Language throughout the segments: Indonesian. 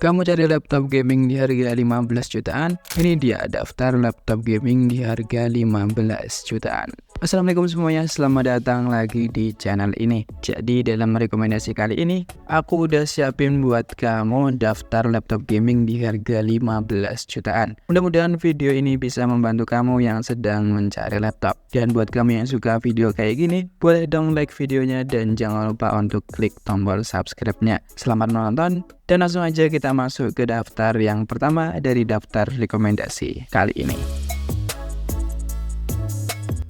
Kamu cari laptop gaming di harga 15 jutaan? Ini dia daftar laptop gaming di harga 15 jutaan. Assalamualaikum semuanya, selamat datang lagi di channel ini. Jadi dalam rekomendasi kali ini, aku udah siapin buat kamu daftar laptop gaming di harga 15 jutaan. Mudah-mudahan video ini bisa membantu kamu yang sedang mencari laptop. Dan buat kamu yang suka video kayak gini, boleh dong like videonya dan jangan lupa untuk klik tombol subscribe-nya. Selamat menonton, dan langsung aja kita masuk ke daftar yang pertama dari daftar rekomendasi kali ini.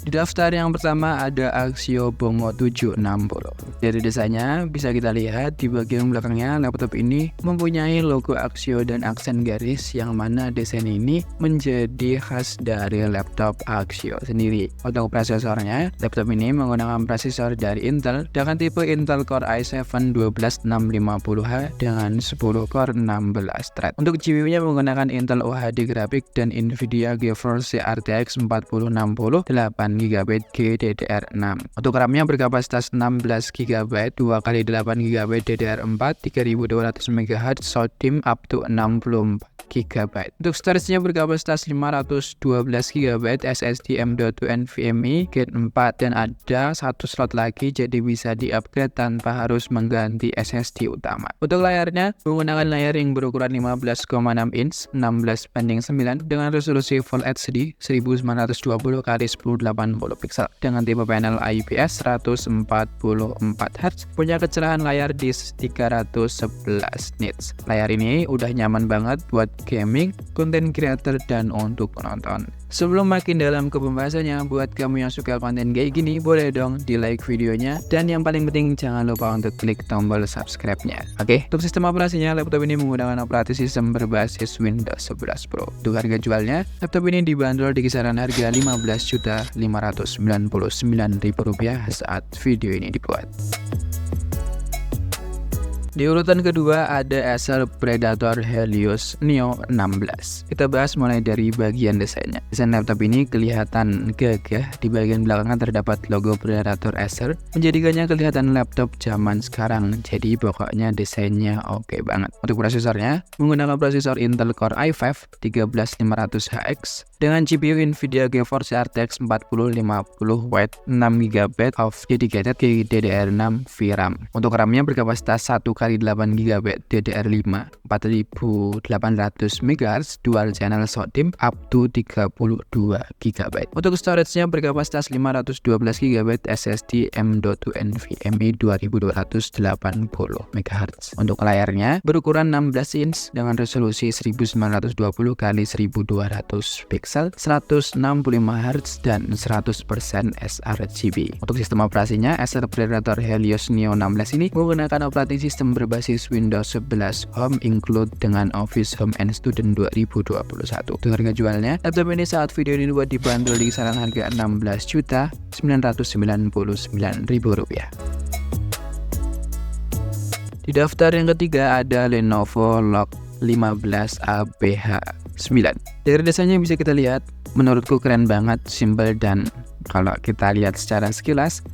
Di daftar yang pertama ada Axio Bongo 760. Dari desainnya bisa kita lihat di bagian belakangnya laptop ini mempunyai logo Axio dan aksen garis, yang mana desain ini menjadi khas dari laptop Axio sendiri. Untuk prosesornya, laptop ini menggunakan prosesor dari Intel dengan tipe Intel Core i7 12650H dengan 10 core 16 thread. Untuk GPU-nya menggunakan Intel UHD Graphics dan Nvidia GeForce RTX 4060 8GB GDDR6. Untuk RAM-nya berkapasitas 16GB 2x8GB DDR4 3200 MHz SODIMM up to 64GB. Untuk storage-nya berkapasitas 512GB SSD M.2 NVMe Gen 4 dan ada satu slot lagi, jadi bisa di-upgrade tanpa harus mengganti SSD utama. Untuk layarnya menggunakan layar yang berukuran 15,6 inch 16:9 dengan resolusi Full HD 1920x1080 pixel dengan tipe panel IPS 144Hz, punya kecerahan layar di 311 nits. Layar ini udah nyaman banget buat gaming, content creator, dan untuk penonton. Sebelum makin dalam ke pembahasannya, buat kamu yang suka konten kayak gini, boleh dong di like videonya, dan yang paling penting jangan lupa untuk klik tombol subscribe-nya. Oke, untuk sistem operasinya, laptop ini menggunakan operasi sistem berbasis Windows 11 Pro. Untuk harga jualnya, laptop ini dibanderol di kisaran harga Rp15.599.000 saat video ini dibuat. Di urutan kedua ada Acer Predator Helios Neo 16. Kita bahas mulai dari bagian desainnya. Desain laptop ini kelihatan gagah. Di bagian belakangnya terdapat logo Predator Acer, menjadikannya kelihatan laptop zaman sekarang. Jadi pokoknya desainnya oke banget. Untuk prosesornya menggunakan prosesor Intel Core i5 13500HX dengan GPU Nvidia GeForce RTX 4050W 6GB of dedicated GDDR6 VRAM. Untuk RAM-nya berkapasitas 1x8GB DDR5 4800 MHz dual channel SODIMM up to 32GB. Untuk storage-nya berkapasitas 512GB SSD M.2 NVMe 2280 MHz. Untuk layarnya berukuran 16 inch dengan resolusi 1920x1200 pixel 165Hz dan 100% sRGB. Untuk sistem operasinya, Acer Predator Helios Neo 16 ini menggunakan operating sistem berbasis Windows 11 Home include dengan Office Home and Student 2021. Untuk harga jualnya, laptop ini saat video ini dibuat dibanderol di kisaran harga Rp16.999.000. Di daftar yang ketiga ada Lenovo Legion 15 ABH9. Dari desainnya bisa kita lihat, menurutku keren banget, simple, dan kalau kita lihat secara sekilas,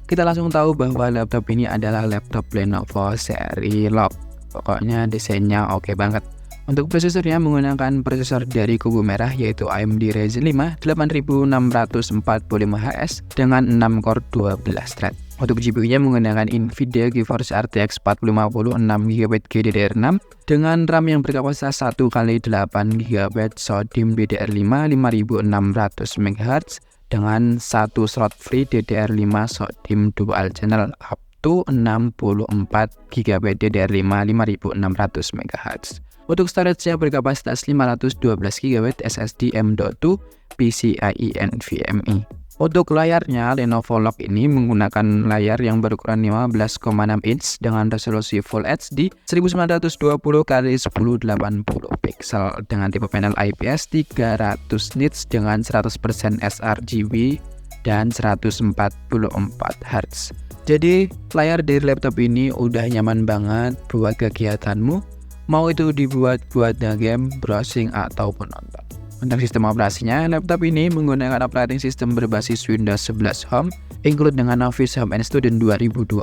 kita langsung tahu bahwa laptop ini adalah laptop Lenovo seri Legion. Pokoknya desainnya oke banget. Untuk prosesornya menggunakan prosesor dari kubu merah yaitu AMD Ryzen 5 8645HS dengan 6 core 12 thread. Untuk GPU-nya menggunakan Nvidia GeForce RTX 4050 6GB GDDR6 dengan RAM yang berkapasitas 1x8GB SODIMM DDR5 5600 MHz dengan satu slot free DDR5 SODIMM dual channel up to 64GB DDR5 5600 MHz. Untuk storage-nya berkapasitas 512GB SSD M.2 PCIe NVMe. Untuk layarnya, Lenovo Legion ini menggunakan layar yang berukuran 15,6 inch dengan resolusi Full HD 1920x1080 pixel dengan tipe panel IPS 300 nits dengan 100% sRGB dan 144Hz. Jadi layar dari laptop ini udah nyaman banget buat kegiatanmu, mau itu dibuat buat game, browsing, ataupun nonton. Untuk sistem operasinya, laptop ini menggunakan operating system berbasis Windows 11 Home, include dengan Office Home and Student 2021.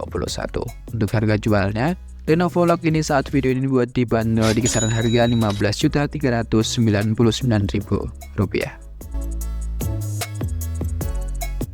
Untuk harga jualnya, Lenovo Lock ini saat video ini dibuat dibanderol di kisaran harga Rp15.399.000.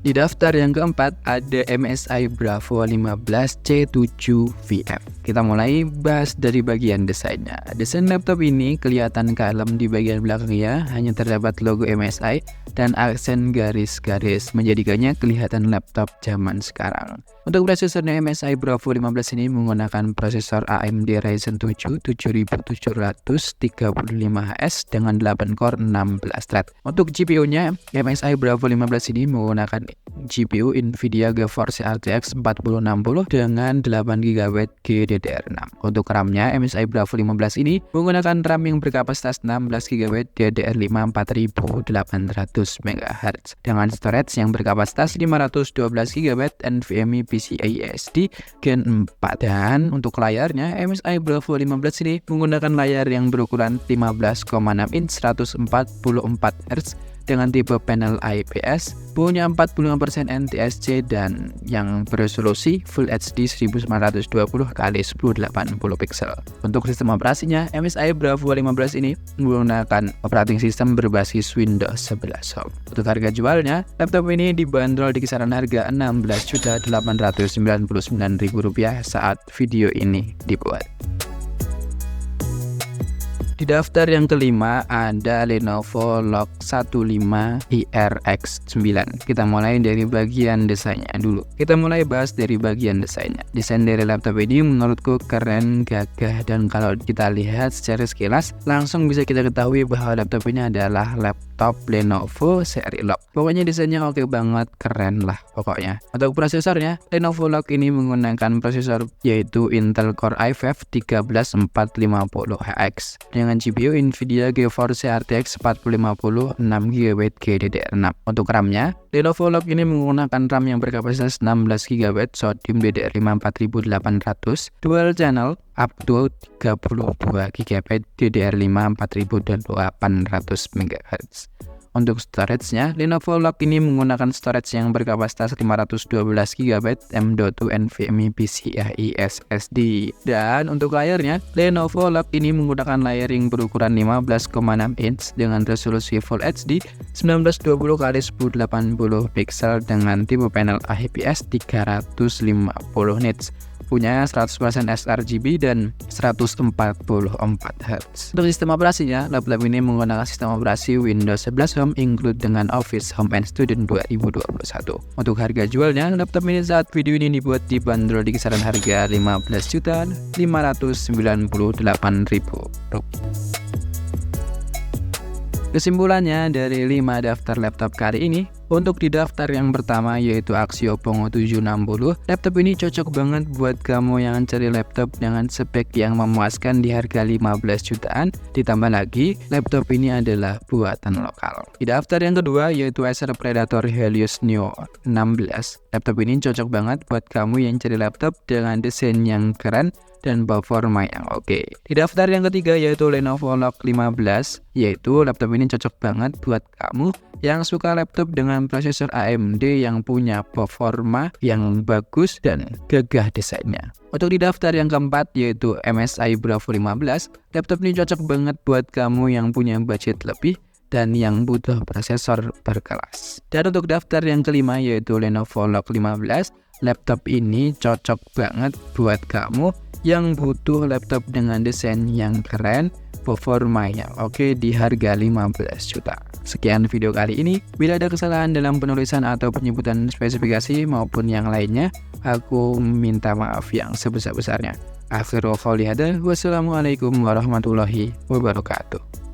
Di daftar yang keempat ada MSI Bravo 15C7VF. Kita mulai bahas dari bagian desainnya. Desain laptop ini kelihatan kalem di bagian belakangnya, hanya terdapat logo MSI dan aksen garis-garis menjadikannya kelihatan laptop zaman sekarang. Untuk prosesornya MSI Bravo 15 ini menggunakan prosesor AMD Ryzen 7 7735HS dengan 8 core 16 thread. Untuk GPU-nya MSI Bravo 15 ini menggunakan GPU Nvidia GeForce RTX 4060 dengan 8GB GDDR6. Untuk RAM-nya MSI Bravo 15 ini menggunakan RAM yang berkapasitas 16GB DDR5 4800 MHz dengan storage yang berkapasitas 512GB NVMe PCIe SD Gen 4. Dan untuk layarnya MSI Bravo 15 ini menggunakan layar yang berukuran 15,6 inch 144Hz dengan tipe panel IPS, punya 45% NTSC dan yang beresolusi Full HD 1920x1080 pixel. Untuk sistem operasinya, MSI Bravo 15 ini menggunakan operating system berbasis Windows 11 Home. Untuk harga jualnya, laptop ini dibanderol di kisaran harga Rp16.899.000 saat video ini dibuat. Di daftar yang kelima ada Lenovo Lock 15IRX9. Kita mulai dari bagian desainnya dulu. Kita mulai bahas dari bagian desainnya. Desain dari laptop ini menurutku keren, gagah, dan kalau kita lihat secara sekilas langsung bisa kita ketahui bahwa laptop ini adalah laptop Lenovo seri Lock. Pokoknya desainnya oke banget, keren lah pokoknya. Untuk prosesornya, Lenovo Lock ini menggunakan prosesor yaitu Intel Core i5 13450HX dengan GPU Nvidia GeForce RTX 4050 6GB GDDR6. Untuk RAM-nya, Lenovo Lock ini menggunakan RAM yang berkapasitas 16GB Sodium DDR5 4800 dual channel up to 32GB DDR5 4800 MHz. Untuk storage-nya, Lenovo Lock ini menggunakan storage yang berkapasitas 512GB M.2 NVMe PCIe SSD. Dan untuk layarnya, Lenovo Lock ini menggunakan layar yang berukuran 15,6 inch dengan resolusi Full HD 1920x1080 pixel dengan tipe panel IPS 350 nits. Punya 100% sRGB dan 144Hz. Untuk sistem operasinya, laptop ini menggunakan sistem operasi Windows 11 Home include dengan Office Home and Student 2021. Untuk harga jualnya, laptop ini saat video ini dibuat dibanderol di kisaran harga Rp15.598.000. Kesimpulannya dari 5 daftar laptop kali ini, untuk di daftar yang pertama yaitu Axio Pongo 760, laptop ini cocok banget buat kamu yang cari laptop dengan spek yang memuaskan di harga 15 jutaan. Ditambah lagi, laptop ini adalah buatan lokal. Di daftar yang kedua yaitu Acer Predator Helios Neo 16. Laptop ini cocok banget buat kamu yang cari laptop dengan desain yang keren dan performa yang oke. Di daftar yang ketiga yaitu Lenovo Lock 15, yaitu laptop ini cocok banget buat kamu yang suka laptop dengan prosesor AMD yang punya performa yang bagus dan gagah desainnya. Untuk di daftar yang keempat yaitu MSI Bravo 15, laptop ini cocok banget buat kamu yang punya budget lebih dan yang butuh prosesor berkelas. Dan untuk daftar yang kelima yaitu Lenovo Lock 15, laptop ini cocok banget buat kamu yang butuh laptop dengan desain yang keren, performa yang oke di harga 15 juta. Sekian video kali ini. Bila ada kesalahan dalam penulisan atau penyebutan spesifikasi maupun yang lainnya, aku minta maaf yang sebesar-besarnya. Akhirul qauli hada, wassalamualaikum warahmatullahi wabarakatuh.